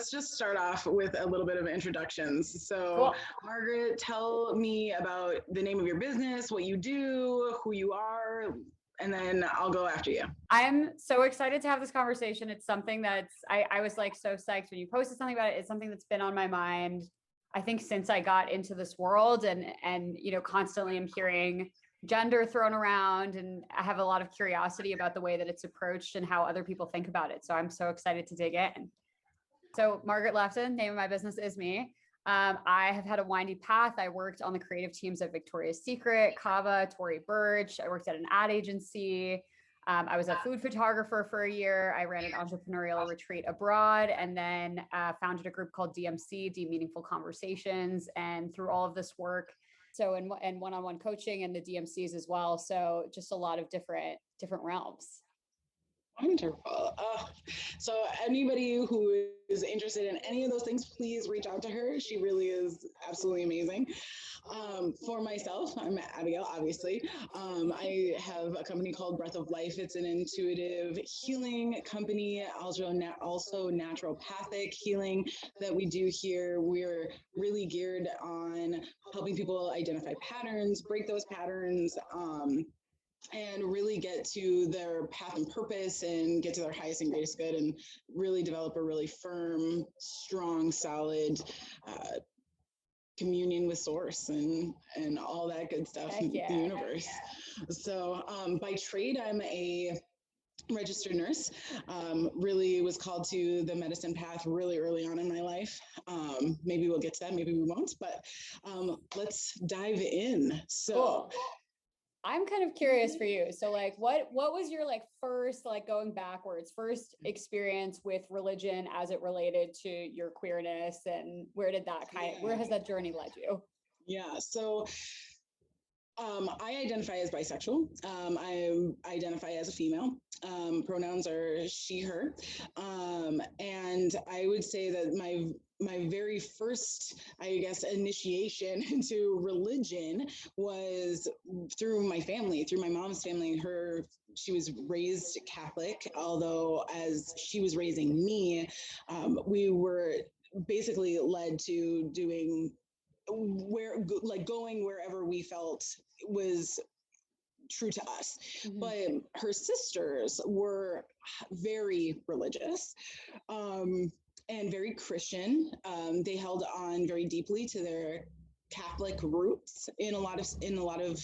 let's just start off with a little bit of introductions. So, Cool. Margaret, tell me about the name of your business, what you do, who you are, and then I'll go after you. I'm so excited to have this conversation. It's something I was like so psyched when you posted something about it. It's something that's been on my mind, I think, since I got into this world, and constantly I'm hearing gender thrown around, and I have a lot of curiosity about the way that it's approached and how other people think about it. So I'm so excited to dig in. So Margaret Lefton, name of my business is me. I have had a windy path. I worked on the creative teams at Victoria's Secret, Kava, Tory Burch. I worked at an ad agency. I was a food photographer for a year. I ran an entrepreneurial retreat abroad, and then founded a group called DMC, Deep Meaningful Conversations. And through all of this work, and one-on-one coaching and the DMCs as well. So just a lot of different realms. Wonderful. So anybody who is interested in any of those things, please reach out to her. She really is absolutely amazing. For myself, I'm Abigail, obviously. I have a company called Breath of Life. It's an intuitive healing company, also naturopathic healing that we do here. We're really geared on helping people identify patterns, break those patterns, and really get to their path and purpose and get to their highest and greatest good and really develop a really firm, strong, solid communion with source and all that good stuff in the universe. So by trade, I'm a registered nurse. Really was called to the medicine path really early on in my life. Maybe we'll get to that, maybe we won't, but let's dive in. So cool. I'm kind of curious for you. So like, what was your like first, like going backwards, first experience with religion as it related to your queerness, and where did that where has that journey led you? Yeah. So I identify as bisexual. I identify as a female. Pronouns are she, her. And I would say that my very first, I guess, initiation into religion was through my family, through my mom's family. She was raised Catholic, although as she was raising me, we were basically led to going wherever we felt was true to us. Mm-hmm. But her sisters were very religious and very Christian. They held on very deeply to their Catholic roots in a lot of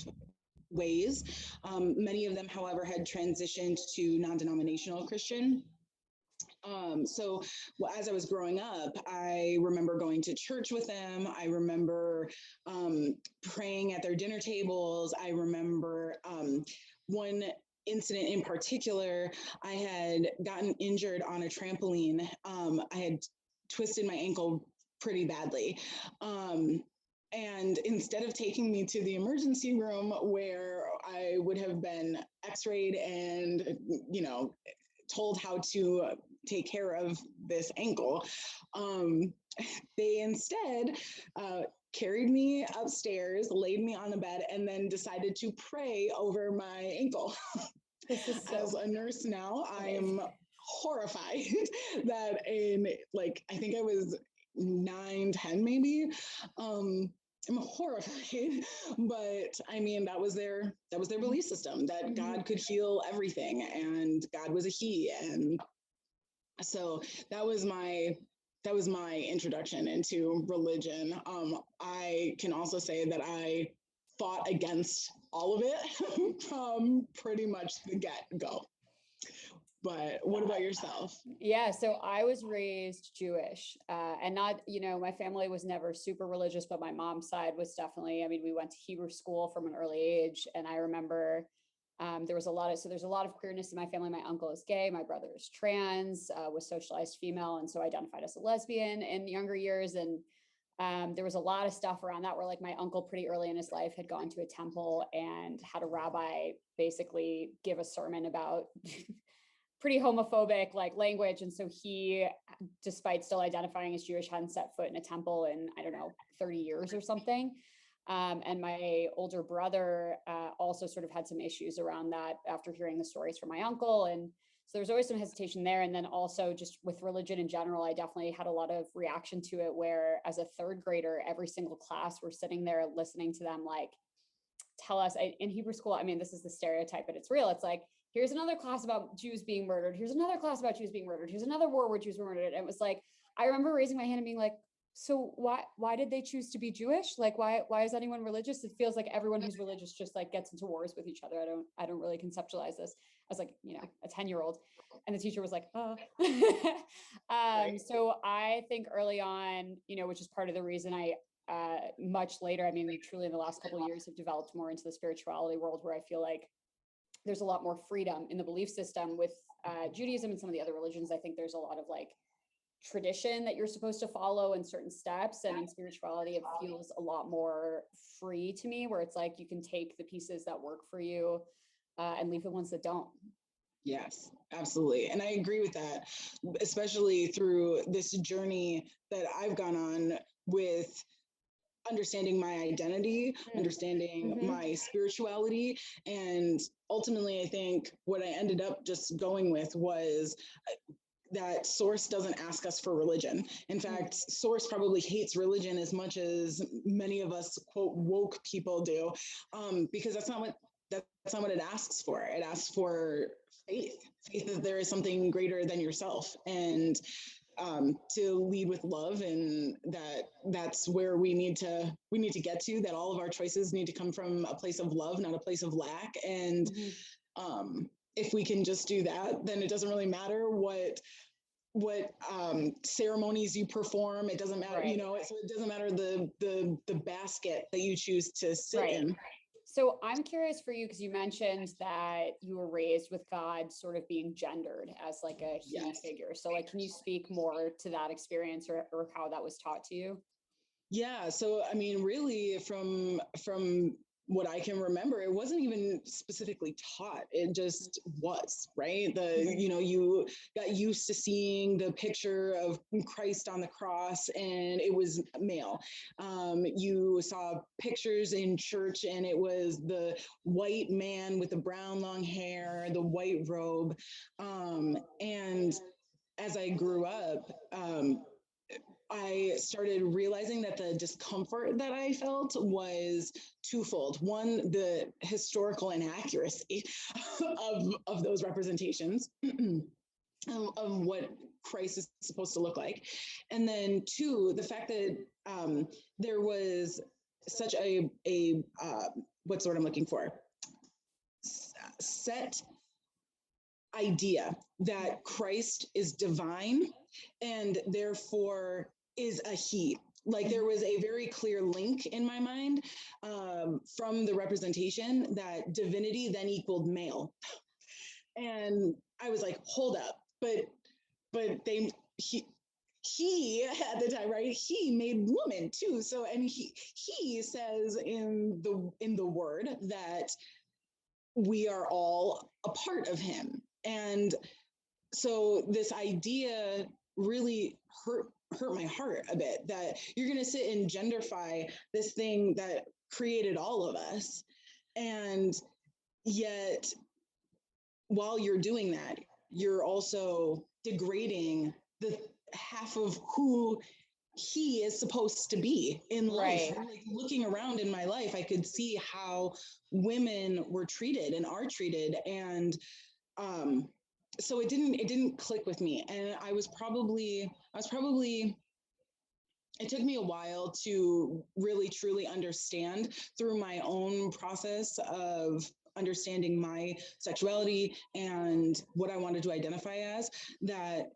ways. Many of them, however, had transitioned to non-denominational Christian. So as I was growing up, I remember going to church with them. I remember praying at their dinner tables. I remember one incident in particular. I had gotten injured on a trampoline. I had twisted my ankle pretty badly. And instead of taking me to the emergency room where I would have been x-rayed and, told how to take care of this ankle, they instead carried me upstairs, laid me on the bed, and then decided to pray over my ankle. As a nurse now, I am horrified that I think I was 9, 10 maybe. I'm horrified, but I mean, that was their belief system, that God could heal everything and God was a he. And so that was my introduction into religion. I can also say that I fought against all of it from pretty much the get-go. But what about yourself? Yeah, so I was raised Jewish, and not, my family was never super religious, but my mom's side was definitely, we went to Hebrew school from an early age. And I remember there's a lot of queerness in my family. My uncle is gay, my brother is trans, was socialized female, and so identified as a lesbian in younger years. And there was a lot of stuff around that where like my uncle pretty early in his life had gone to a temple and had a rabbi basically give a sermon about pretty homophobic like language. And so he, despite still identifying as Jewish, hadn't set foot in a temple in, 30 years or something. And my older brother also sort of had some issues around that after hearing the stories from my uncle. And So there's always some hesitation there. And then also just with religion in general, I definitely had a lot of reaction to it, where as a third grader, every single class, we're sitting there listening to them like tell us in Hebrew school. I mean, this is the stereotype, but it's real. It's like, here's another class about Jews being murdered. Here's another class about Jews being murdered. Here's another war where Jews were murdered. And it was like, I remember raising my hand and being like, so why did they choose to be Jewish? Like, why is anyone religious? It feels like everyone who's religious just like gets into wars with each other. I don't really conceptualize this. I was like, a 10-year-old, and the teacher was like, oh. Right. So I think early on, which is part of the reason I, much later, I mean, truly in the last couple of years have developed more into the spirituality world, where I feel like there's a lot more freedom in the belief system with Judaism and some of the other religions. I think there's a lot of like tradition that you're supposed to follow in certain steps, and in spirituality it feels a lot more free to me, where it's like you can take the pieces that work for you and leave the ones that don't. Yes, absolutely. And I agree with that, especially through this journey that I've gone on with understanding my identity, understanding my spirituality. And ultimately, I think what I ended up just going with was that Source doesn't ask us for religion. In fact, Source probably hates religion as much as many of us, quote, woke people do, because that's not what it asks for. It asks for faith that there is something greater than yourself, and to lead with love, and that's where we need to get to. That all of our choices need to come from a place of love, not a place of lack. And if we can just do that, then it doesn't really matter what ceremonies you perform. It doesn't matter, Right. So it doesn't matter the basket that you choose to sit in. So I'm curious for you, because you mentioned that you were raised with God sort of being gendered as like a he figure. So like, can you speak more to that experience, or how that was taught to you? Yeah. So, I mean, really from what I can remember, it wasn't even specifically taught. It just was, right? You got used to seeing the picture of Christ on the cross, and it was male. You saw pictures in church, and it was the white man with the brown long hair, the white robe. And as I grew up, I started realizing that the discomfort that I felt was twofold. One, the historical inaccuracy of those representations of what Christ is supposed to look like. And then two, the fact that there was such a what's the word I'm looking for? Set idea that Christ is divine and therefore is a he. Like there was a very clear link in my mind from the representation that divinity then equaled male. And I was like, hold up, but he at the time, right? He made woman too. So, and he says in the word that we are all a part of him. And so this idea really hurt my heart a bit, that you're going to sit and genderfy this thing that created all of us. And yet, while you're doing that, you're also degrading the half of who he is supposed to be in life. Right. Like looking around in my life, I could see how women were treated and are treated. And so it didn't click with me. And I was probably, it took me a while to really truly understand through my own process of understanding my sexuality and what I wanted to identify as, that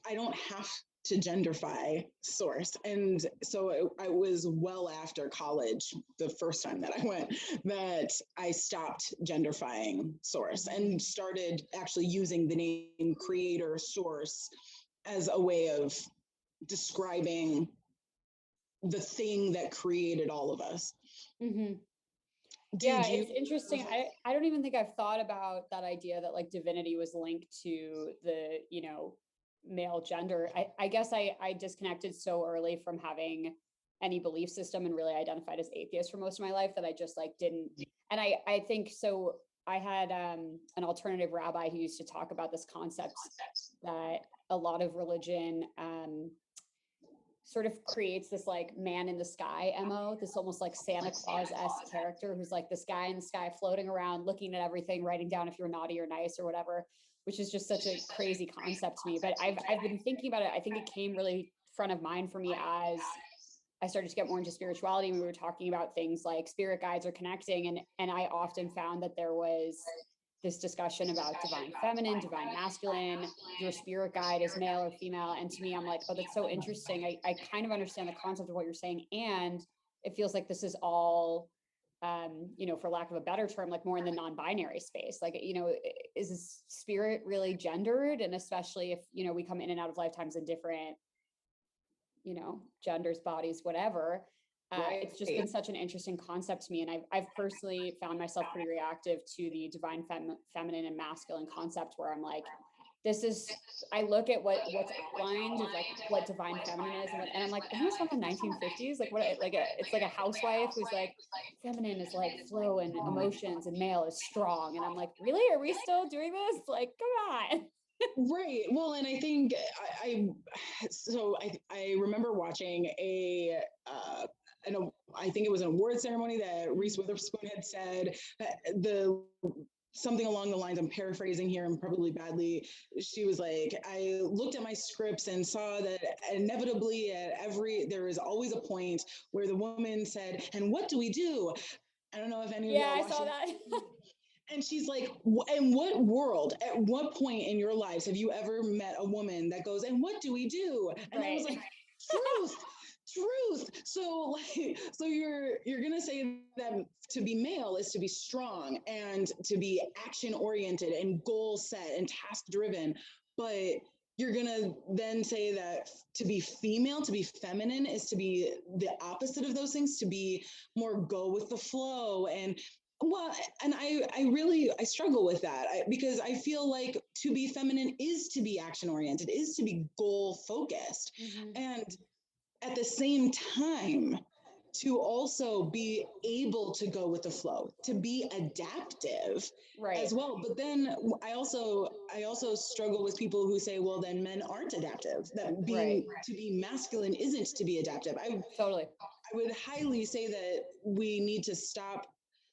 I don't have to genderfy Source. And so I was well after college, the first time that I went, that I stopped genderfying Source and started actually using the name Creator Source as a way of describing the thing that created all of us. Mm-hmm. Yeah, it's interesting. I don't even think I've thought about that idea that like divinity was linked to the, male gender. I guess I disconnected so early from having any belief system and really identified as atheist for most of my life that I just like didn't. And I think so I had an alternative rabbi who used to talk about this concept that a lot of religion sort of creates this like man in the sky MO, this almost like Santa Claus-esque character who's like this guy in the sky floating around, looking at everything, writing down if you're naughty or nice or whatever, which is just such a crazy concept to me. But I've been thinking about it. I think it came really front of mind for me as I started to get more into spirituality. We were talking about things like spirit guides or connecting. And I often found that there was this discussion about divine feminine, divine masculine, your spirit guide is male or female. And to me, I'm like, oh, that's so interesting. I kind of understand the concept of what you're saying. And it feels like this is all, for lack of a better term, like more in the non-binary space. Like, is this spirit really gendered? And especially if, we come in and out of lifetimes in different, genders, bodies, whatever. Right. It's just been such an interesting concept to me. And I've personally found myself pretty reactive to the divine feminine and masculine concept where I'm like, I look at what's outlined as like what divine feminine is. And I'm like, isn't this from the 1950s? Like it's like a housewife who's like, feminine is like flow and emotions and male is strong. And I'm like, really? Are we still doing this? Like, come on. Right. Well, and I think I remember watching I think it was an award ceremony that Reese Witherspoon had said something along the lines, I'm paraphrasing here and probably badly. She was like, I looked at my scripts and saw that inevitably there is always a point where the woman said, and what do we do? I don't know if any of you I saw that. And she's like, in what world, at what point in your lives have you ever met a woman that goes, and what do we do? And I was like, truth. So you're going to say that to be male is to be strong and to be action oriented and goal set and task driven. But you're going to then say that to be female, to be feminine is to be the opposite of those things, to be more go with the flow. And I struggle with that because I feel like to be feminine is to be action oriented, is to be goal focused. Mm-hmm. And at the same time, to also be able to go with the flow, to be adaptive as well. But then I also struggle with people who say, well, then men aren't adaptive, that to be masculine isn't to be adaptive. I would highly say that we need to stop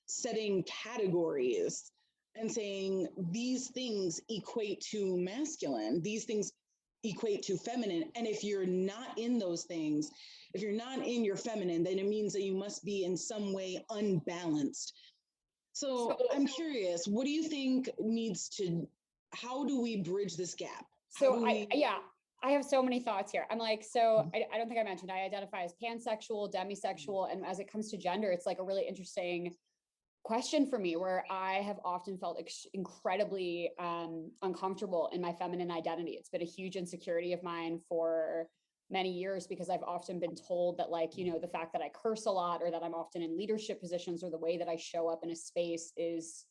setting categories and saying these things equate to masculine, these things equate to feminine. And if you're not in those things, if you're not in your feminine, then it means that you must be in some way unbalanced. So I'm curious, what do you think how do we bridge this gap? I have so many thoughts here. I'm like, I don't think I mentioned, I identify as pansexual, demisexual. And as it comes to gender, it's like a really interesting question for me where I have often felt incredibly uncomfortable in my feminine identity. It's been a huge insecurity of mine for many years because I've often been told that the fact that I curse a lot or that I'm often in leadership positions or the way that I show up in a space is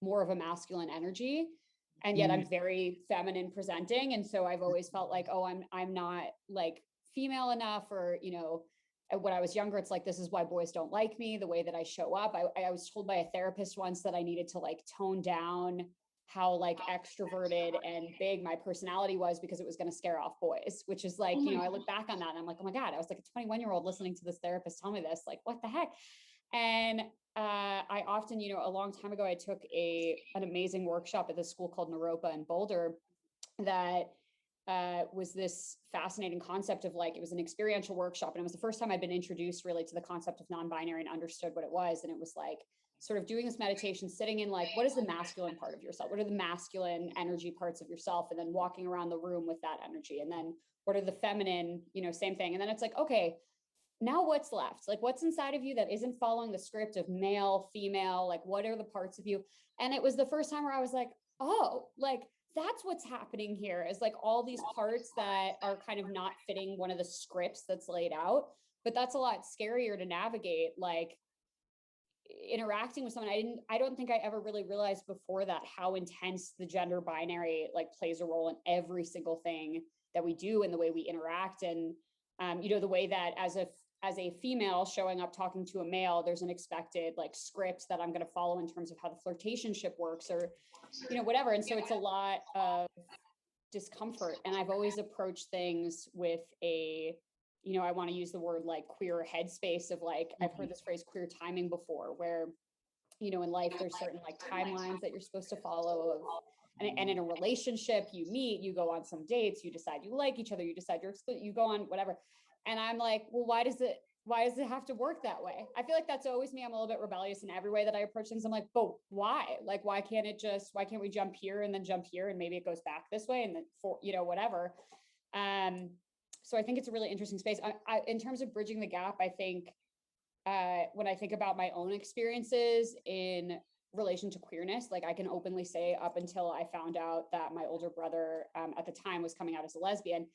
more of a masculine energy. And yet I'm very feminine presenting. And so I've always felt like, oh, I'm not like female enough or, when I was younger, it's like, this is why boys don't like me, the way that I show up. I was told by a therapist once that I needed to like tone down how like extroverted and big my personality was because it was going to scare off boys, which is like, I look back on that and I'm like, oh my God, I was like a 21-year-old listening to this therapist tell me this, like, what the heck? And I often, a long time ago, I took an amazing workshop at this school called Naropa in Boulder that was this fascinating concept of like, it was an experiential workshop. And it was the first time I'd been introduced really to the concept of non-binary and understood what it was. And it was like sort of doing this meditation, sitting in like, what is the masculine part of yourself? What are the masculine energy parts of yourself? And then walking around the room with that energy. And then what are the feminine, same thing. And then it's like, okay, now what's left? Like what's inside of you that isn't following the script of male, female, like what are the parts of you? And it was the first time where I was like, oh, like, that's what's happening here is like all these parts that are kind of not fitting one of the scripts that's laid out, but that's a lot scarier to navigate, like interacting with someone. I don't think I ever really realized before that how intense the gender binary like plays a role in every single thing that we do and the way we interact. And, the way that as a female showing up talking to a male, there's an expected like script that I'm going to follow in terms of how the flirtationship works, or whatever. And so it's a lot of discomfort. And I've always approached things with a, I want to use the word like queer headspace of like, I've heard this phrase queer timing before, where in life there's certain like timelines that you're supposed to follow of, and in a relationship you meet, you go on some dates, you decide you like each other, you decide you're exclusive, you go on whatever. And I'm like, well, why does it have to work that way? I feel like that's always me. I'm a little bit rebellious in every way that I approach things. I'm like, but why? Like, why can't we jump here and then jump here, and maybe it goes back this way, and then whatever. So I think it's a really interesting space. I in terms of bridging the gap, I think when I think about my own experiences in relation to queerness, like I can openly say up until I found out that my older brother at the time was coming out as a lesbian,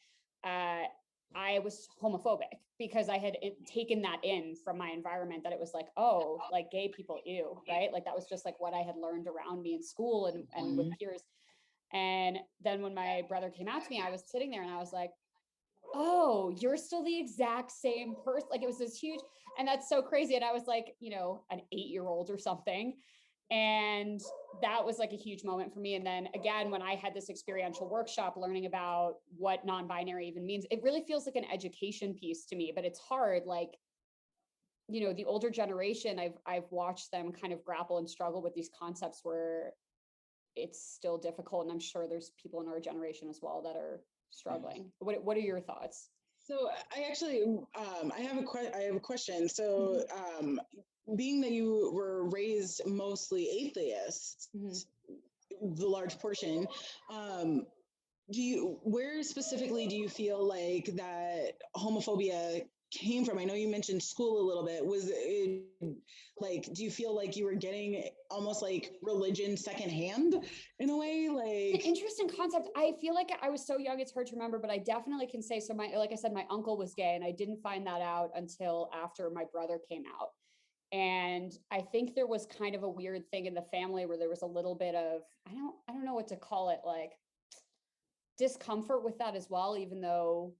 I was homophobic because I had taken that in from my environment, that it was like, oh, like gay people, ew, right? Like that was just like what I had learned around me in school and with peers. And then when my brother came out to me, I was sitting there and I was like, oh, you're still the exact same person. Like it was this huge, and that's so crazy. And I was like, an 8-year-old or something. And that was like a huge moment for me. And then again, when I had this experiential workshop learning about what non-binary even means, it really feels like an education piece to me, but it's hard. Like, the older generation, I've watched them kind of grapple and struggle with these concepts where it's still difficult. And I'm sure there's people in our generation as well that are struggling. What are your thoughts? So I actually, I have a question. So being that you were raised mostly atheist, the large portion, where specifically do you feel like that homophobia came from? I know you mentioned school a little bit. Was it like, do you feel like you were getting almost like religion secondhand in a way? Like, it's an interesting concept. I feel like I was so young, it's hard to remember, but I definitely can say, so like I said, my uncle was gay, and I didn't find that out until after my brother came out. And I think there was kind of a weird thing in the family where there was a little bit of, I don't know what to call it, like discomfort with that as well, even though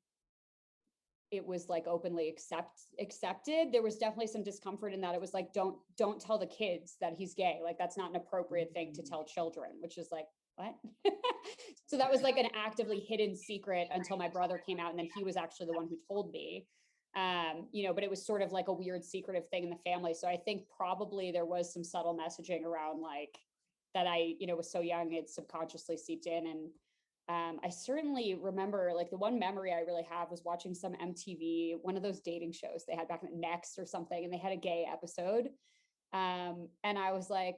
it was like openly accepted. There was definitely some discomfort in that. It was like, don't tell the kids that he's gay. Like that's not an appropriate thing to tell children, which is like, what? So that was like an actively hidden secret until my brother came out. And then he was actually the one who told me, but it was sort of like a weird secretive thing in the family. So I think probably there was some subtle messaging around like that I, was so young, it subconsciously seeped in. And I certainly remember, like the one memory I really have was watching some MTV, one of those dating shows they had back in Next or something, and they had a gay episode. And I was like,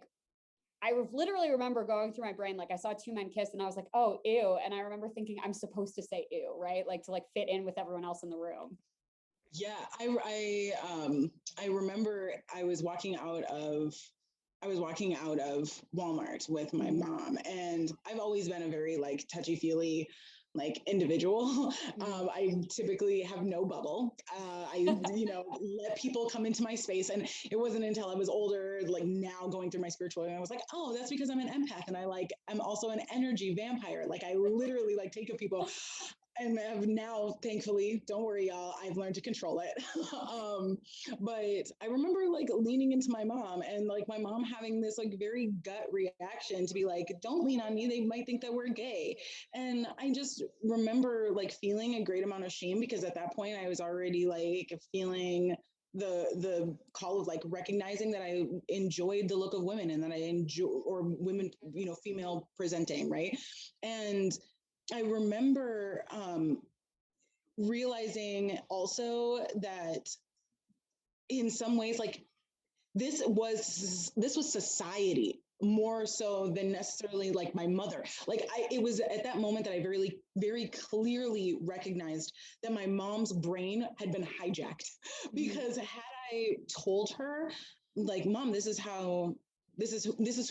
I literally remember going through my brain, like I saw two men kiss and I was like, oh, ew. And I remember thinking I'm supposed to say ew, right? Like to like fit in with everyone else in the room. Yeah, I remember I was walking out of Walmart with my mom, and I've always been a very like touchy-feely like individual. I typically have no bubble. I let people come into my space, and it wasn't until I was older, like now going through my spiritual, and I was like, oh, that's because I'm an empath, and I'm also an energy vampire. Like I literally like take of people. And have now, thankfully, don't worry, y'all, I've learned to control it. But I remember like leaning into my mom, and like my mom having this like very gut reaction to be like, don't lean on me, they might think that we're gay. And I just remember like feeling a great amount of shame, because at that point I was already like feeling the call of like recognizing that I enjoyed the look of women, and that I enjoy, or women, female presenting, right? And I remember realizing also that in some ways, like this was society more so than necessarily like my mother. Like it was at that moment that I very, very clearly recognized that my mom's brain had been hijacked, because had I told her like, Mom, this is who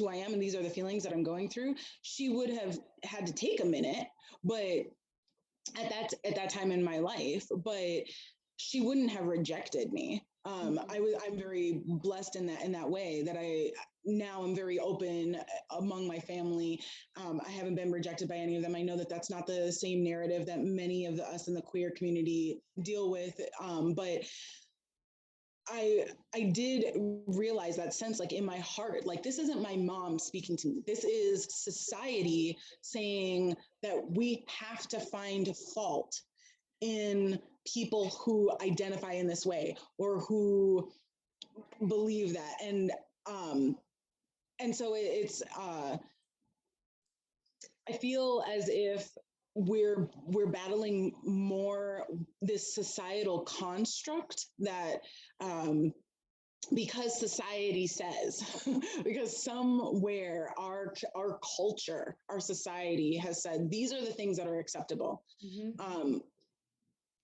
I am, and these are the feelings that I'm going through, she would have had to take a minute, but at that time in my life, but she wouldn't have rejected me. I'm very blessed in that way, that now I'm very open among my family. I haven't been rejected by any of them. I know that that's not the same narrative that many of us in the queer community deal with. But I did realize that sense, like in my heart, like this isn't my mom speaking to me. This is society saying that we have to find fault in people who identify in this way or who believe that. And so I feel as if we're battling more this societal construct that because society says, because somewhere our culture, our society has said these are the things that are acceptable.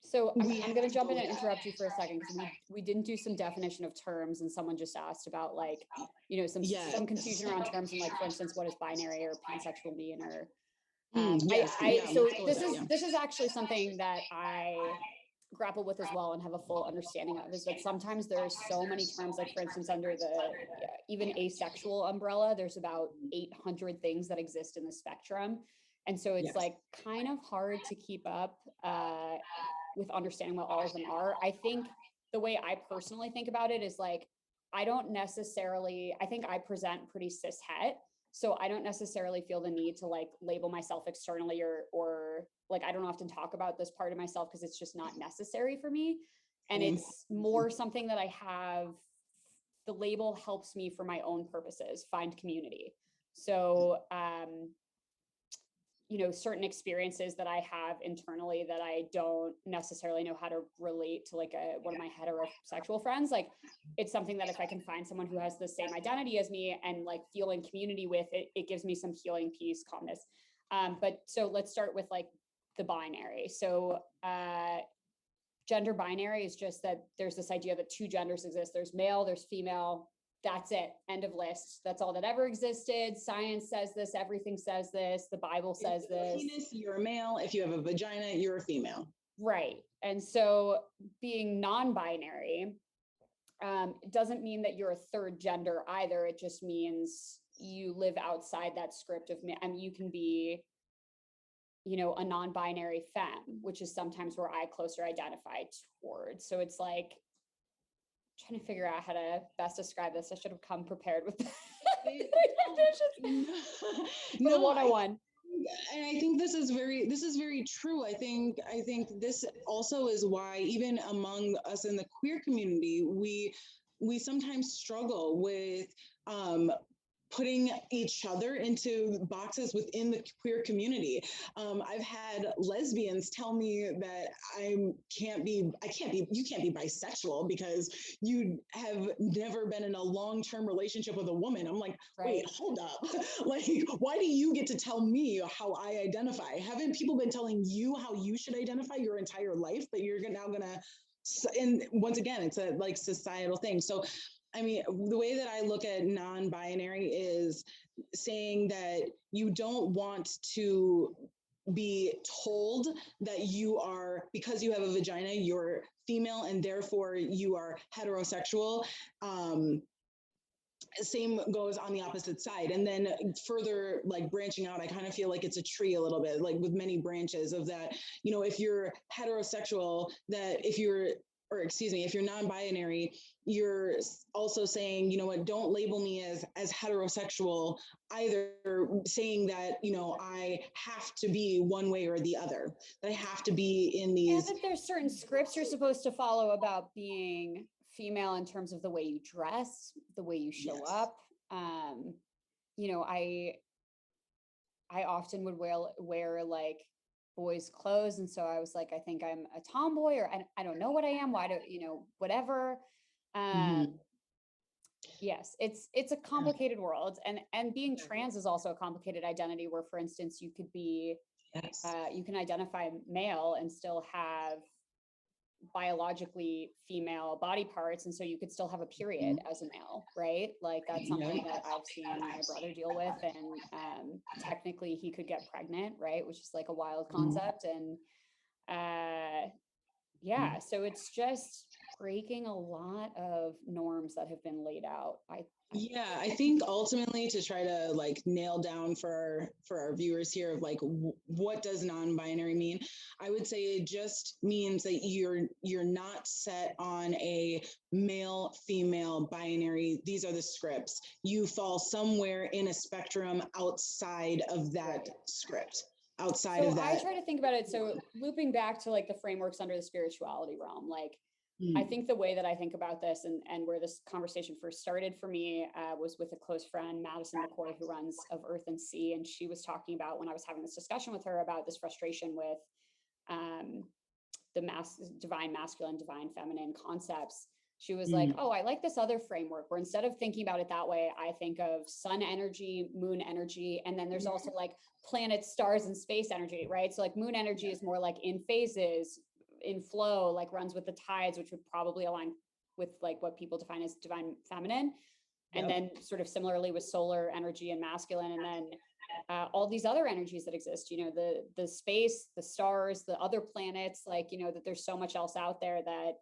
So I'm going to jump in and interrupt you for a second, because we didn't do some definition of terms, and someone just asked about like, you know, some confusion around terms, and like, for instance, what does binary or pansexual mean, or so this is actually something that I grapple with as well and have a full understanding of, is that sometimes there are so many terms, like for instance, under the even asexual umbrella, there's about 800 things that exist in the spectrum. And so it's like kind of hard to keep up with understanding what all of them are. I think the way I personally think about it is like, I think I present pretty cis het. So I don't necessarily feel the need to like label myself externally or like, I don't often talk about this part of myself because it's just not necessary for me. And it's more something that I have, the label helps me for my own purposes, find community. So, you know, certain experiences that I have internally that I don't necessarily know how to relate to, like one of my heterosexual friends, like it's something that if I can find someone who has the same identity as me and like feel in community with it, it gives me some healing, peace, calmness. But so let's start with like the binary. So gender binary is just that there's this idea that two genders exist. There's male, there's female. That's it. End of list. That's all that ever existed. Science says this. Everything says this. The Bible says this. Penis, you're a male. If you have a vagina, you're a female. Right. And so being non-binary doesn't mean that you're a third gender either. It just means you live outside that script of, I mean, you can be, you know, a non-binary femme, which is sometimes where I closer identify towards. So it's like, trying to figure out how to best describe this. I should have come prepared with the 101. And I think this is very true. I think this also is why even among us in the queer community, we sometimes struggle with putting each other into boxes within the queer community. I've had lesbians tell me that you can't be bisexual because you have never been in a long-term relationship with a woman. I'm like, wait, hold up. Like, why do you get to tell me how I identify? Haven't people been telling you how you should identify your entire life, but you're now gonna, and once again, it's a like societal thing. So I mean, the way that I look at non-binary is saying that you don't want to be told that you are, because you have a vagina, you're female and therefore you are heterosexual. Same goes on the opposite side. And then further like branching out, I kind of feel like it's a tree a little bit, like with many branches of that, you know, if you're heterosexual, that if you're non-binary, you're also saying, you know what, don't label me as heterosexual either, saying that, you know, I have to be one way or the other, that I have to be in these. And that there's certain scripts you're supposed to follow about being female in terms of the way you dress, the way you show up. You know, I often would wear like boys' clothes. And so I was like, I think I'm a tomboy, or I don't know what I am. Why do, you know, whatever. Yes, it's a complicated world. And being trans is also a complicated identity where, for instance, you could be, you can identify male and still have biologically female body parts. And so you could still have a period as a male, right? Like that's something that I've seen my brother deal with. And technically he could get pregnant, right? Which is like a wild concept. And yeah, so it's just, breaking a lot of norms that have been laid out. Yeah, I think ultimately to try to like nail down for our viewers here of like what does non-binary mean, I would say it just means that you're not set on a male female binary. These are the scripts. You fall somewhere in a spectrum outside of that script. Outside of that. I try to think about it. So looping back to like the frameworks under the spirituality realm, like I think the way that I think about this and where this conversation first started for me was with a close friend, Madison McCoy, who runs Of Earth and Sea. And she was talking about, when I was having this discussion with her about this frustration with the divine masculine, divine feminine concepts, she was like, oh, I like this other framework where instead of thinking about it that way, I think of sun energy, moon energy, and then there's also like planets, stars, and space energy, right? So like moon energy is more like in phases, in flow, like runs with the tides, which would probably align with like what people define as divine feminine. And then sort of similarly with solar energy and masculine, and then all these other energies that exist, you know, the space, the stars, the other planets, like, you know, that there's so much else out there that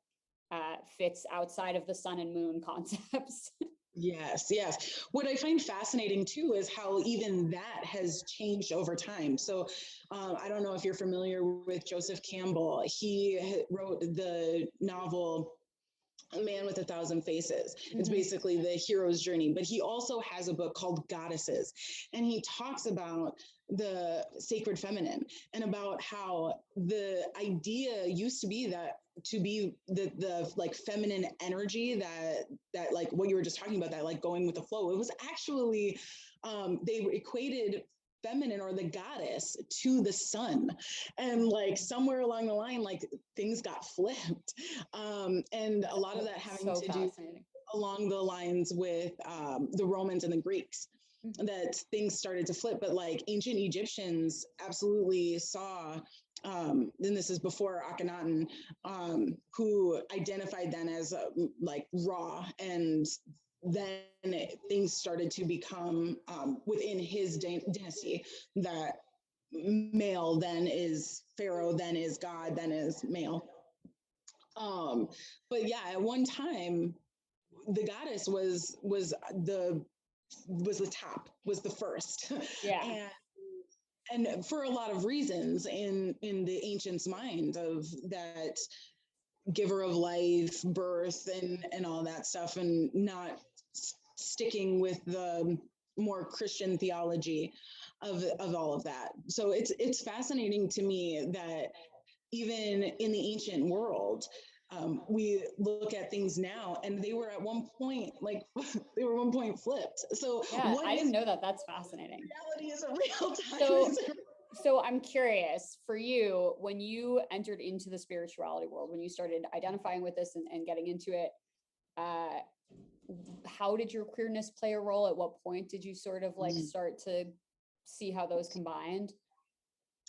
fits outside of the sun and moon concepts. Yes, yes. What I find fascinating too is how even that has changed over time. So I don't know if you're familiar with Joseph Campbell. He wrote the novel A Man with a Thousand Faces. It's basically the hero's journey, but he also has a book called Goddesses, and he talks about the sacred feminine and about how the idea used to be that to be the like feminine energy that like what you were just talking about, that like going with the flow, it was actually they equated feminine or the goddess to the sun, and like somewhere along the line like things got flipped, and a lot of that having to do along the lines with the Romans and the Greeks, that things started to flip. But like ancient Egyptians absolutely saw, and this is before Akhenaten, who identified then as like Ra, and then things started to become within his dynasty that male then is pharaoh, then is god, then is male. But yeah, at one time the goddess was the top, was the first. Yeah. And for a lot of reasons in the ancients' mind of that giver of life, birth, and all that stuff, and not sticking with the more Christian theology of all of that. So it's fascinating to me that even in the ancient world, we look at things now, and they were at one point like they were one point flipped. So yeah, I didn't know that. That's fascinating. Reality is a real time. So I'm curious, for you, when you entered into the spirituality world, when you started identifying with this and getting into it, how did your queerness play a role? At what point did you sort of like start to see how those combined?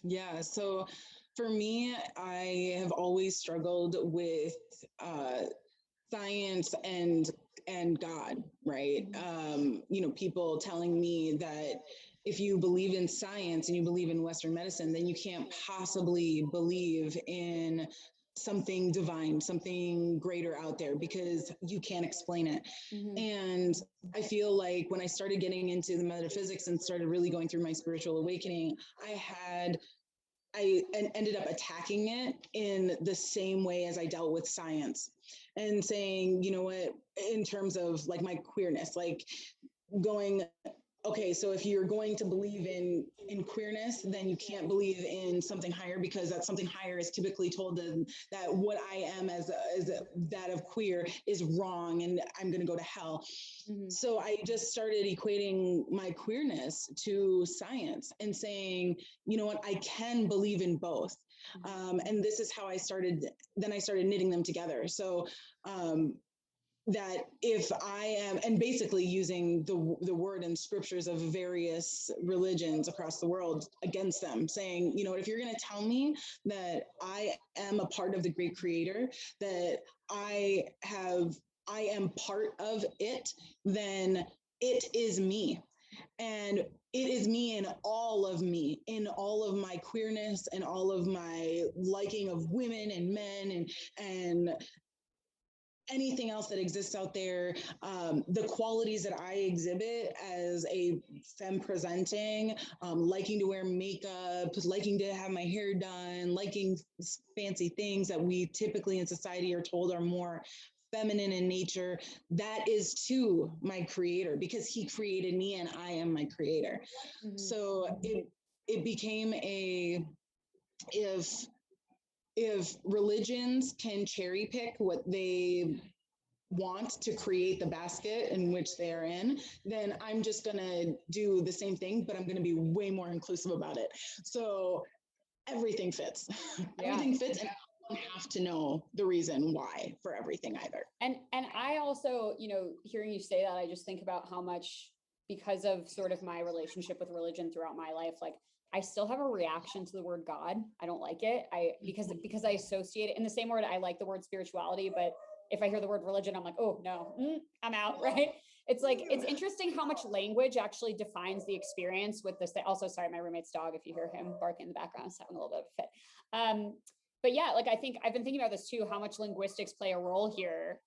Yeah, so for me, I have always struggled with science and God, right? You know, people telling me that if you believe in science and you believe in Western medicine, then you can't possibly believe in something divine, something greater out there, because you can't explain it. And I feel like when I started getting into the metaphysics and started really going through my spiritual awakening, I ended up attacking it in the same way as I dealt with science, and saying, you know what, in terms of like my queerness, like going, okay, so if you're going to believe in queerness, then you can't believe in something higher, because that something higher is typically told that what I am as that of queer is wrong, and I'm going to go to hell. So I just started equating my queerness to science and saying, you know what, I can believe in both. And this is how I started knitting them together. So that if I am, and basically using the word and scriptures of various religions across the world against them, saying, you know what, if you're going to tell me that I am a part of the great creator, that I am part of it, then it is me. And it is me in all of me, in all of my queerness and all of my liking of women and men and anything else that exists out there, the qualities that I exhibit as a femme presenting, liking to wear makeup, liking to have my hair done, liking fancy things that we typically in society are told are more feminine in nature, that is to my creator, because he created me and I am my creator. Mm-hmm. So it became a, if religions can cherry pick what they want to create the basket in which they are in, then I'm just going to do the same thing, but I'm going to be way more inclusive about it. So everything fits. Yeah. Everything fits, and I don't have to know the reason why for everything either. And I also, you know, hearing you say that, I just think about how much, because of sort of my relationship with religion throughout my life, like I still have a reaction to the word God. I don't like it. Because I associate it in the same word. I like the word spirituality, but if I hear the word religion, I'm like, oh no, I'm out, right? It's like, it's interesting how much language actually defines the experience with this. Also, sorry, my roommate's dog, if you hear him barking in the background, is having a little bit of a fit. But yeah, like I think I've been thinking about this too, how much linguistics play a role here.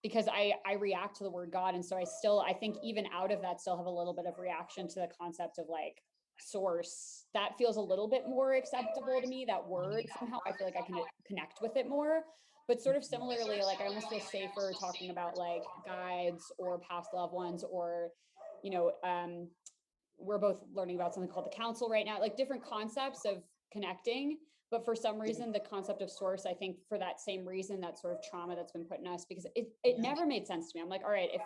Because I react to the word God. And so I think even out of that, still have a little bit of reaction to the concept of like source. That feels a little bit more acceptable to me, that word. Somehow I feel like I can connect with it more. But sort of similarly, like I almost feel safer talking about like guides or past loved ones, or, you know, we're both learning about something called the council right now, like different concepts of connecting. But for some reason, the concept of source, I think for that same reason, that sort of trauma that's been put in us, because it never made sense to me. I'm like, all right, if,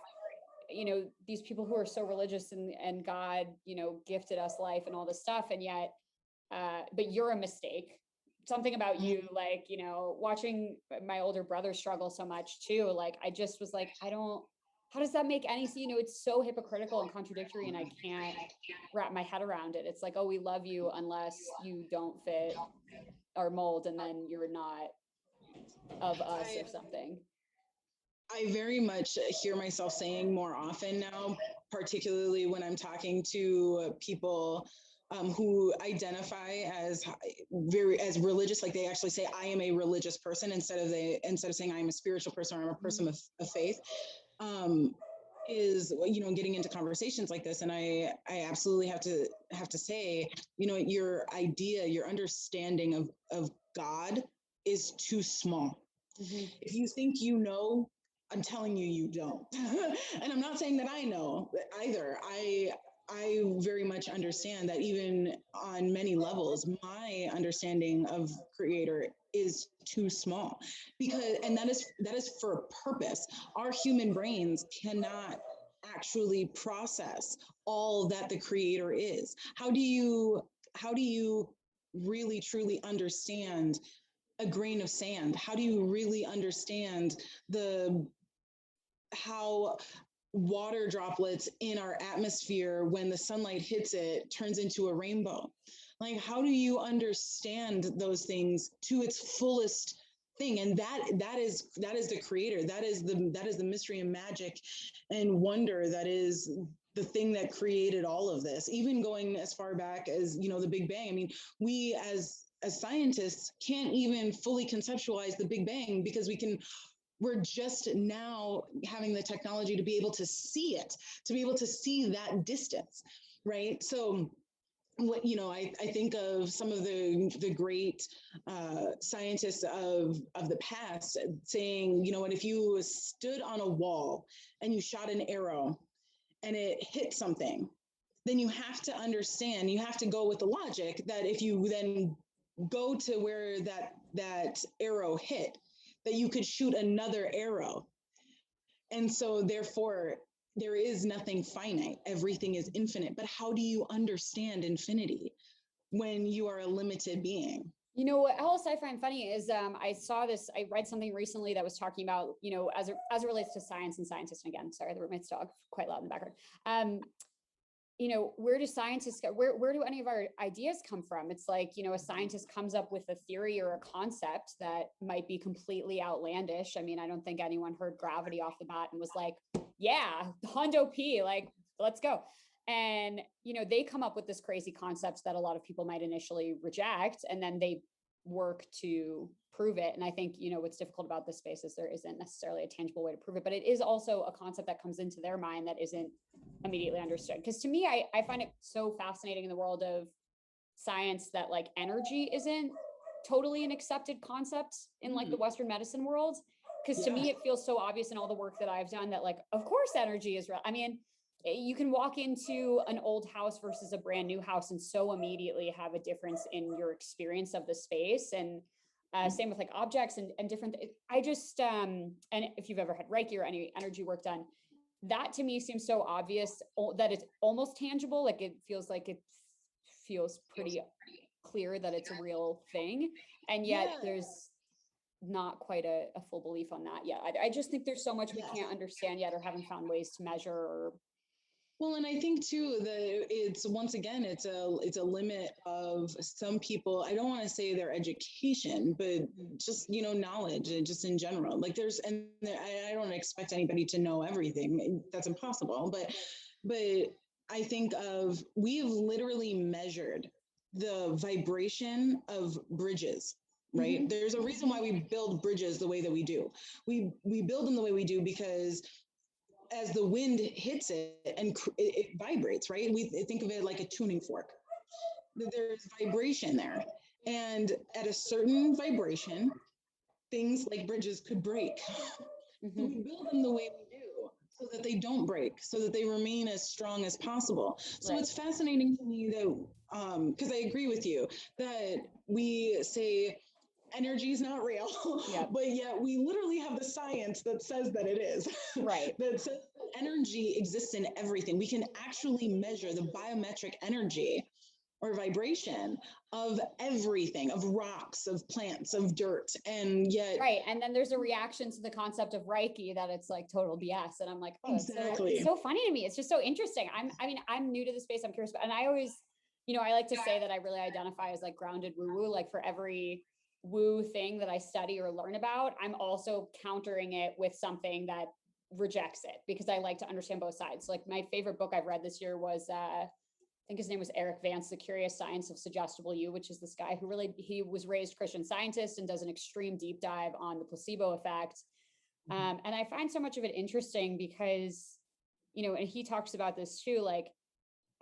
you know, these people who are so religious and God, you know, gifted us life and all this stuff, and yet, but you're a mistake. Something about you, like, you know, watching my older brother struggle so much too, like, I just was like, how does that make any sense? You know, it's so hypocritical and contradictory, and I can't wrap my head around it. It's like, oh, we love you unless you don't fit our mold, and then you're not of us or something. I very much hear myself saying more often now, particularly when I'm talking to people who identify as religious, like they actually say, I am a religious person, instead of saying I am a spiritual person or I'm a person of faith. Is, you know, getting into conversations like this, and I absolutely have to say, you know, your understanding of God is too small. Mm-hmm. If you think you know, I'm telling you, you don't. And I'm not saying that I know either. I very much understand that even on many levels, my understanding of creator is too small, and that is for a purpose. Our human brains cannot actually process all that the creator is. How do you really truly understand a grain of sand? How do you really understand how water droplets in our atmosphere, when the sunlight hits it, turns into a rainbow? Like, how do you understand those things to its fullest thing? And that is the creator. That is the mystery and magic and wonder that is the thing that created all of this, even going as far back as, you know, the Big Bang. I mean, we as scientists can't even fully conceptualize the Big Bang, because we're just now having the technology to be able to see it, to be able to see that distance, right? So what, you know, I think of some of the great scientists of the past saying, you know, and if you stood on a wall and you shot an arrow and it hit something, then you have to understand, you have to go with the logic that if you then go to where that arrow hit, that you could shoot another arrow. And so therefore, there is nothing finite. Everything is infinite. But how do you understand infinity when you are a limited being? You know, what else I find funny is I read something recently that was talking about, you know, as it relates to science and scientists. And again, sorry, the roommate's dog, quite loud in the background. You know, where do scientists go? Where do any of our ideas come from? It's like, you know, a scientist comes up with a theory or a concept that might be completely outlandish. I mean, I don't think anyone heard gravity off the bat and was like, yeah, Hondo P, like, let's go. And, you know, they come up with this crazy concept that a lot of people might initially reject. And then they work to prove it. And I think, what's difficult about this space is there isn't necessarily a tangible way to prove it, but it is also a concept that comes into their mind that isn't immediately understood. Because to me, I find it so fascinating in the world of science that like energy isn't totally an accepted concept in like the Western medicine world. Because to me, it feels so obvious in all the work that I've done that like, of course, energy is real. I mean, you can walk into an old house versus a brand new house and so immediately have a difference in your experience of the space. And same with like objects and different, I just, and if you've ever had Reiki or any energy work done, that to me seems so obvious that it's almost tangible. Like it feels pretty clear that it's a real thing. And yet there's not quite a full belief on that yet. I just think there's so much we can't understand yet or haven't found ways to measure or. Well, and I think too that it's once again it's a limit of some people. I don't want to say their education, but just knowledge, just in general. Like I don't expect anybody to know everything. That's impossible. But I think we've literally measured the vibration of bridges. Right. There's a reason why we build bridges the way that we do. We build them the way we do because as the wind hits it and it vibrates, right? We think of it like a tuning fork. There's vibration there. And at a certain vibration, things like bridges could break. So we build them the way we do so that they don't break, so that they remain as strong as possible. So it's fascinating to me that, because I agree with you, that we say, energy is not real, but yet we literally have the science that says that it is. Right. That says energy exists in everything. We can actually measure the biometric energy or vibration of everything, of rocks, of plants, of dirt, and yet. Right. And then there's a reaction to the concept of Reiki that it's like total BS. And I'm like, oh, exactly. It's so funny to me. It's just so interesting. I'm new to the space. I'm curious, and I always, I like to say that I really identify as like grounded woo-woo, like for every woo thing that I study or learn about, I'm also countering it with something that rejects it because I like to understand both sides. Like my favorite book I've read this year was, I think his name was Eric Vance, The Curious Science of Suggestible You, which is this guy who he was raised Christian Scientist and does an extreme deep dive on the placebo effect. And I find so much of it interesting because, and he talks about this too, like,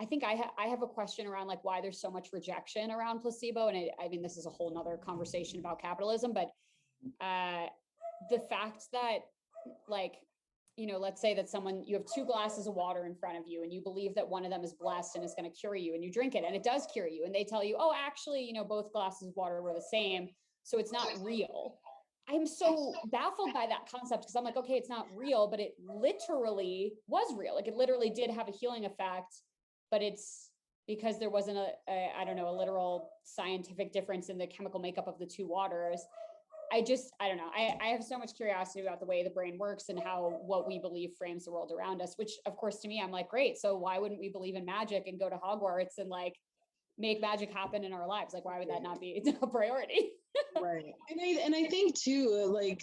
I think I have a question around like why there's so much rejection around placebo. And I mean, this is a whole nother conversation about capitalism, but the fact that like, let's say that you have 2 glasses of water in front of you and you believe that one of them is blessed and is going to cure you and you drink it and it does cure you. And they tell you, oh, actually, both glasses of water were the same. So it's not real. I'm so baffled by that concept because I'm like, okay, it's not real, but it literally was real. Like it literally did have a healing effect. But it's because there wasn't a literal scientific difference in the chemical makeup of the 2 waters. I don't know. I have so much curiosity about the way the brain works and how what we believe frames the world around us, which of course to me, I'm like, great. So why wouldn't we believe in magic and go to Hogwarts and like make magic happen in our lives? Like, why would that not be a priority? Right. And I think too, like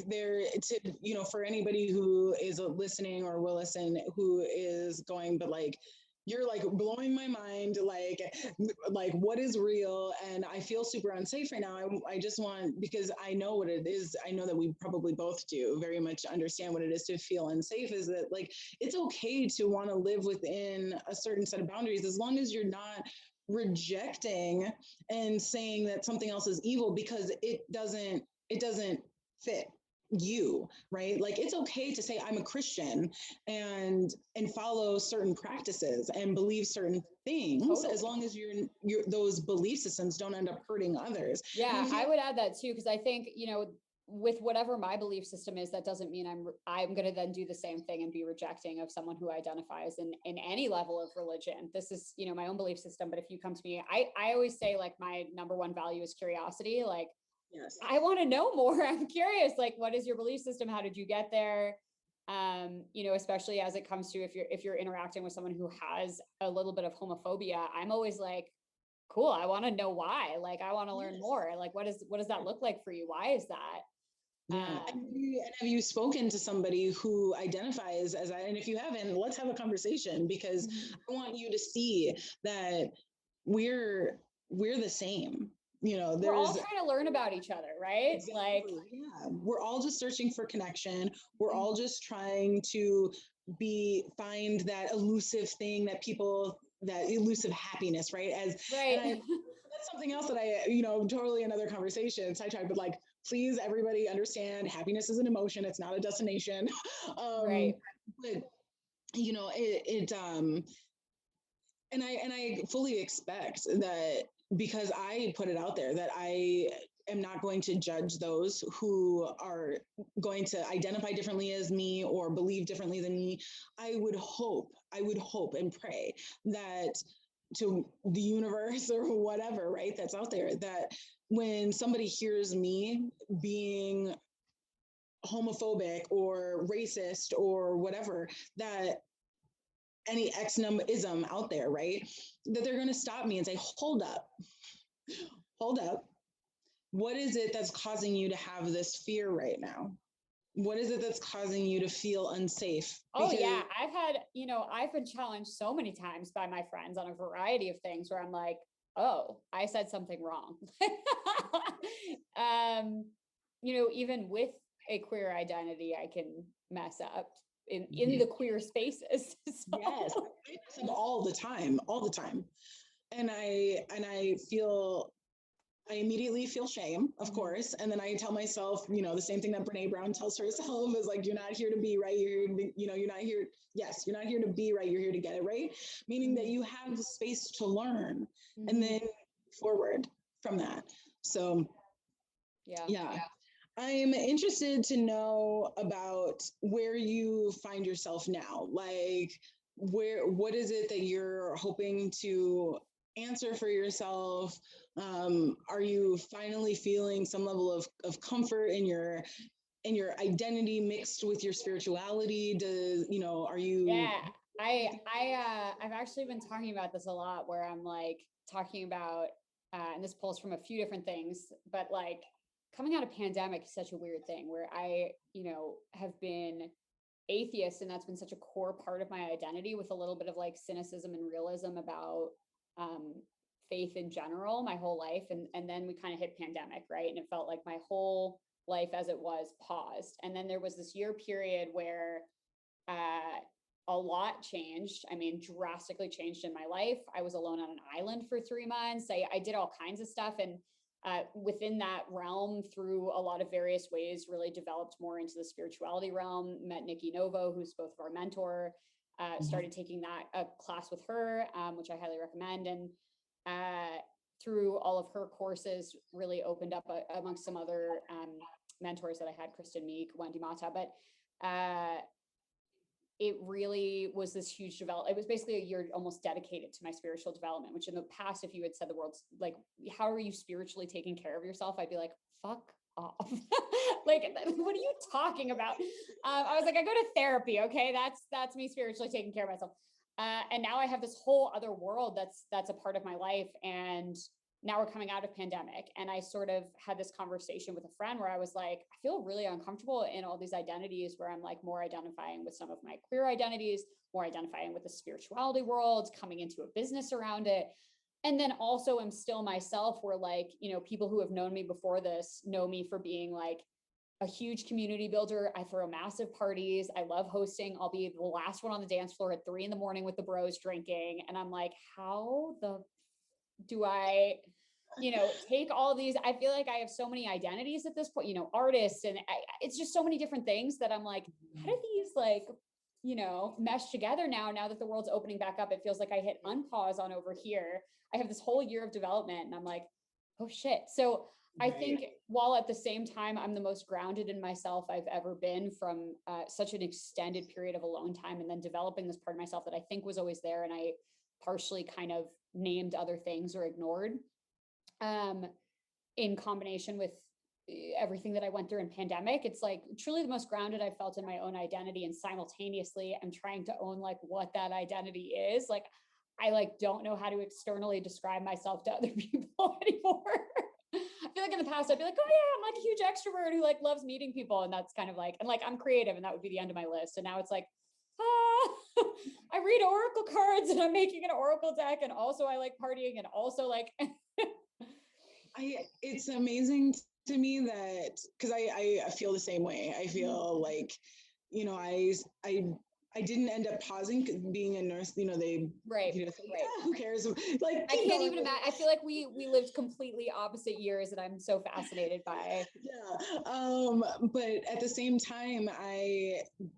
for anybody who is listening or will listen, who is going, but like, you're like blowing my mind, like what is real? And I feel super unsafe right now. I just want, because I know what it is. I know that we probably both do very much understand what it is to feel unsafe, is that like, it's okay to want to live within a certain set of boundaries, as long as you're not rejecting and saying that something else is evil because it doesn't fit you, right? Like it's okay to say I'm a Christian and follow certain practices and believe certain things, totally, as long as your those belief systems don't end up hurting others. Yeah, I would add that too, because I think with whatever my belief system is, that doesn't mean I'm going to then do the same thing and be rejecting of someone who identifies in any level of religion. This is my own belief system, but if you come to me, I always say like my number one value is curiosity. Like, yes, I want to know more. I'm curious. Like, what is your belief system? How did you get there? Especially as it comes to if you're interacting with someone who has a little bit of homophobia, I'm always like, cool, I want to know why. Like, I want to learn more. Like, what does that look like for you? Why is that? Yeah. And have you spoken to somebody who identifies as that? And if you haven't, let's have a conversation, because I want you to see that we're the same. we're all trying to learn about each other, right? Exactly, like yeah, we're all just searching for connection. We're all just trying to find that elusive thing that elusive happiness, right? Right. That's something else that I, totally another conversation. So I try, but like, please, everybody understand, happiness is an emotion. It's not a destination. Right. But and I fully expect that, because I put it out there, that I am not going to judge those who are going to identify differently as me or believe differently than me. I would hope and pray that to the universe or whatever, right, that's out there, that when somebody hears me being homophobic or racist or whatever, that any X-ism out there, right, that they're going to stop me and say, hold up. What is it that's causing you to have this fear right now? What is it that's causing you to feel unsafe? Oh yeah, I've been challenged so many times by my friends on a variety of things where I'm like, oh, I said something wrong. Even with a queer identity, I can mess up in the queer spaces. So. Yes, I mess up all the time. And I immediately feel shame, of course. And then I tell myself, the same thing that Brene Brown tells herself is like, you're not here to be right. You're not here. Yes, you're not here to be right. You're here to get it right. Meaning that you have the space to learn and then forward from that. So yeah. I'm interested to know about where you find yourself now. Like, what is it that you're hoping to answer for yourself? Are you finally feeling some level of comfort in your identity mixed with your spirituality? Are you? Yeah, I've actually been talking about this a lot, where I'm like talking about, and this pulls from a few different things, but like coming out of pandemic is such a weird thing where I, have been atheist, and that's been such a core part of my identity, with a little bit of like cynicism and realism about faith in general my whole life. And then we kind of hit pandemic, right? And it felt like my whole life as it was paused. And then there was this year period where a lot changed. I mean, drastically changed in my life. I was alone on an island for 3 months. I did all kinds of stuff. And within that realm, through a lot of various ways, really developed more into the spirituality realm, met Nikki Novo, who's both of our mentor, started taking that class with her, which I highly recommend. And through all of her courses, really opened up amongst some other mentors that I had, Kristen Meek, Wendy Mata, but it really was this huge development. It was basically a year almost dedicated to my spiritual development, which in the past, if you had said the world's like, how are you spiritually taking care of yourself? I'd be like, fuck off. Like, what are you talking about? I was like, I go to therapy. Okay. That's me spiritually taking care of myself. And now I have this whole other world that's a part of my life. And now we're coming out of pandemic. And I sort of had this conversation with a friend where I was like, I feel really uncomfortable in all these identities, where I'm like more identifying with some of my queer identities, more identifying with the spirituality world, coming into a business around it. And then also am still myself, where like, people who have known me before this know me for being like a huge community builder. I throw massive parties. I love hosting. I'll be the last one on the dance floor at 3 a.m. with the bros drinking. And I'm like, how do I, take all these? I feel like I have so many identities at this point, artists, and it's just so many different things that I'm like, how do these like, mesh together now that the world's opening back up? It feels like I hit unpause on over here. I have this whole year of development, and I'm like, oh shit. So I think while at the same time, I'm the most grounded in myself I've ever been, from such an extended period of alone time, and then developing this part of myself that I think was always there, and I partially kind of named other things or ignored, in combination with everything that I went through in pandemic. It's like truly the most grounded I've felt in my own identity. And simultaneously, I'm trying to own like what that identity is. Like, I like don't know how to externally describe myself to other people anymore. I feel like in the past, I'd be like, oh yeah, I'm like a huge extrovert who like loves meeting people. And that's kind of like, and like, I'm creative, and that would be the end of my list. And now it's like, I read oracle cards, and I'm making an oracle deck, and also I like partying, and also like It's amazing to me that, because I feel the same way. I feel like, you know, I didn't end up pausing, 'cause being a nurse, you know, they, Right, you know, say, right. "Ah, who cares?" Like, I can't even imagine. I feel like we lived completely opposite years, and I'm so fascinated by. Yeah. But at the same time,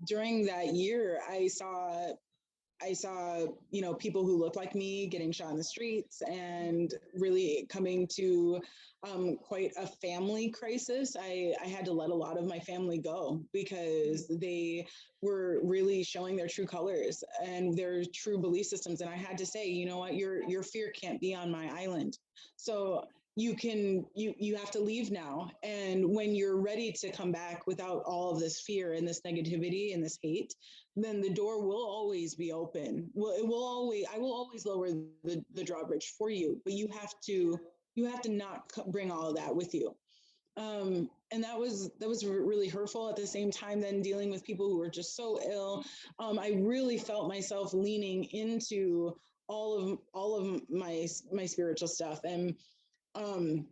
during that year, I saw, you know, people who looked like me getting shot in the streets and really coming to quite a family crisis. I had to let a lot of my family go because they were really showing their true colors and their true belief systems. And I had to say, you know what, your fear can't be on my island. So you have to leave now, and when you're ready to come back without all of this fear and this negativity and this hate, then the door will always be open. Well, I will always lower the drawbridge for you, but you have to not bring all of that with you. And that was really hurtful. At the same time, then dealing with people who were just so ill, I really felt myself leaning into all of my spiritual stuff. Um,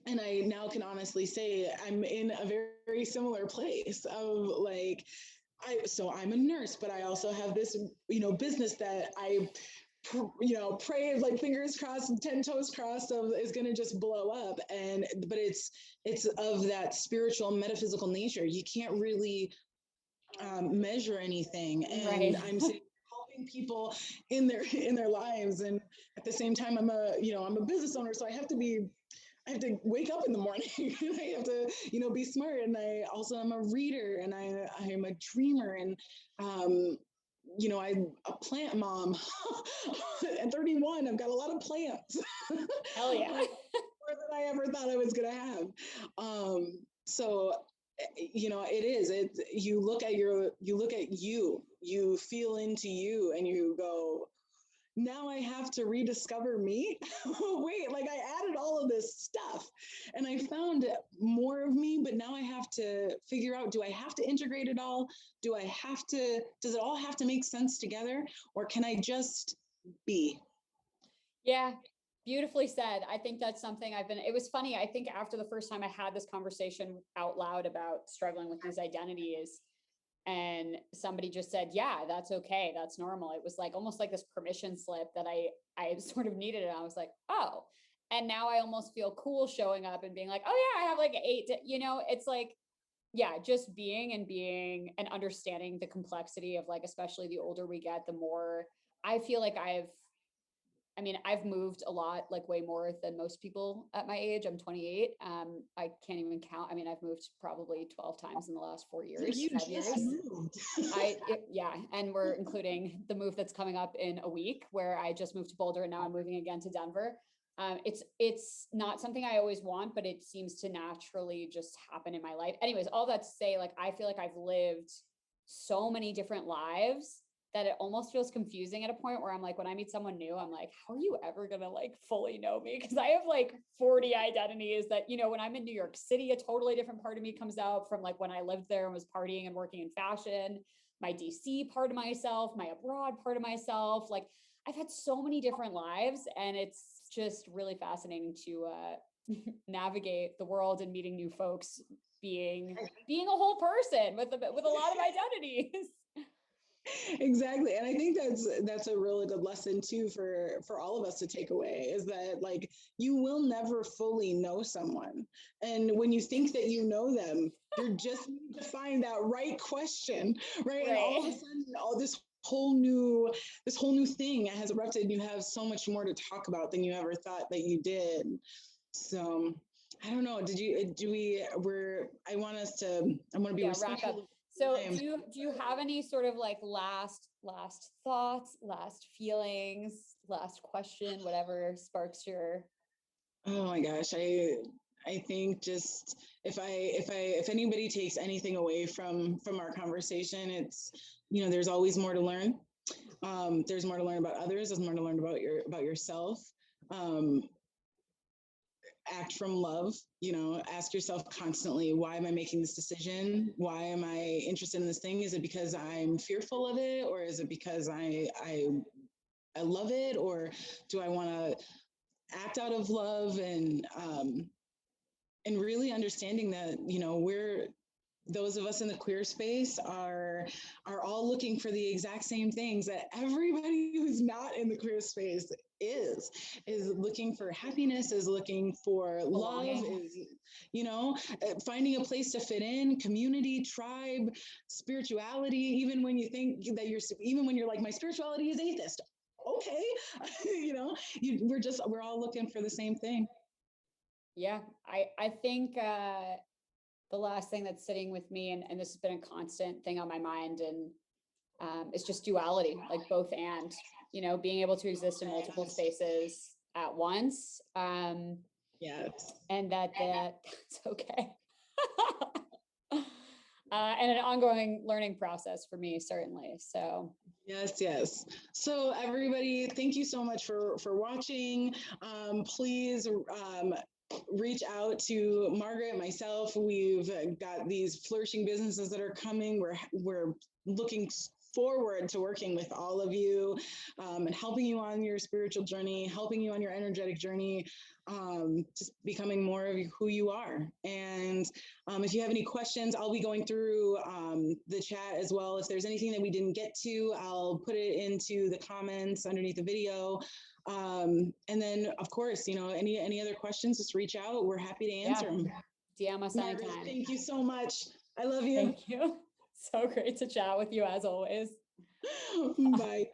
and I now can honestly say I'm in a very similar place of like, so I'm a nurse, but I also have this, you know, business that pray like fingers crossed, 10 toes crossed of is going to just blow up. But it's of that spiritual metaphysical nature. You can't really measure anything. And Right. I'm saying helping people in their lives. And at the same time, I'm a business owner, so I have to wake up in the morning. I have to, be smart. And I'm a reader, and I'm a dreamer, and I'm a plant mom. At 31, I've got a lot of plants. Hell yeah. More than I ever thought I was gonna have. So it is. You look at you feel into you, and you go, now I have to rediscover me. Wait, like I added all of this stuff and I found more of me, but now I have to figure out, do I have to integrate it all? Does it all have to make sense together? Or can I just be? Yeah, beautifully said. I think that's something it was funny. I think after the first time I had this conversation out loud about struggling with these identities, and somebody just said, yeah, that's okay, that's normal. It was like almost like this permission slip that I sort of needed, and I was like, oh. And now I almost feel cool showing up and being like, oh yeah, I have like 8, it's like, yeah, just being and understanding the complexity of, like, especially the older we get, the more I feel like I've moved a lot, like way more than most people at my age. I'm 28. I can't even count. I've moved probably 12 times in the last 4 years, You 5 just years. moved. Yeah. And we're including the move that's coming up in a week, where I just moved to Boulder and now I'm moving again to Denver. It's not something I always want, but it seems to naturally just happen in my life. Anyways, all that to say, like, I feel like I've lived so many different lives that it almost feels confusing at a point where I'm like, when I meet someone new, I'm like, how are you ever gonna like fully know me? Because I have like 40 identities that, when I'm in New York City, a totally different part of me comes out from like when I lived there and was partying and working in fashion, my DC part of myself, my abroad part of myself. Like, I've had so many different lives, and it's just really fascinating to navigate the world and meeting new folks, being a whole person with a lot of identities. Exactly. And I think that's a really good lesson too for all of us to take away, is that like you will never fully know someone. And when you think that you know them, you just need to find that right question, right? And all of a sudden, this whole new thing has erupted, and you have so much more to talk about than you ever thought that you did. So I don't know. I want to be respectful. Wrap up. So do you have any sort of like last thoughts, last feelings, last question, whatever sparks your... Oh my gosh, I think just if anybody takes anything away from our conversation, it's, there's always more to learn. There's more to learn about others. There's more to learn about yourself. Act from love. Ask yourself constantly, why am I making this decision? Why am I interested in this thing? Is it because I'm fearful of it, or is it because I love it, or do I want to act out of love, and really understanding that, you know, those of us in the queer space are all looking for the exact same things that everybody who's not in the queer space is looking for. Happiness, is looking for love, is, you know, finding a place to fit in, community, tribe, spirituality. Even when you think that even when you're like, my spirituality is atheist, okay. You know, we're all looking for the same thing. Yeah, I think the last thing that's sitting with me, and this has been a constant thing on my mind, and it's just duality, like both and, you know, being able to exist in multiple spaces at once. Yes. And that's okay. And an ongoing learning process for me, certainly. So yes. So everybody, thank you so much for watching. Please reach out to Margaret, myself. We've got these flourishing businesses that are coming. We're looking forward to working with all of you, and helping you on your spiritual journey, helping you on your energetic journey, just becoming more of who you are. And if you have any questions, I'll be going through the chat as well. If there's anything that we didn't get to, I'll put it into the comments underneath the video. And then, of course, you know, any other questions, just reach out. We're happy to answer them. DM us Margaret, anytime. thank you so much. I love you. Thank you. So great to chat with you as always. Bye.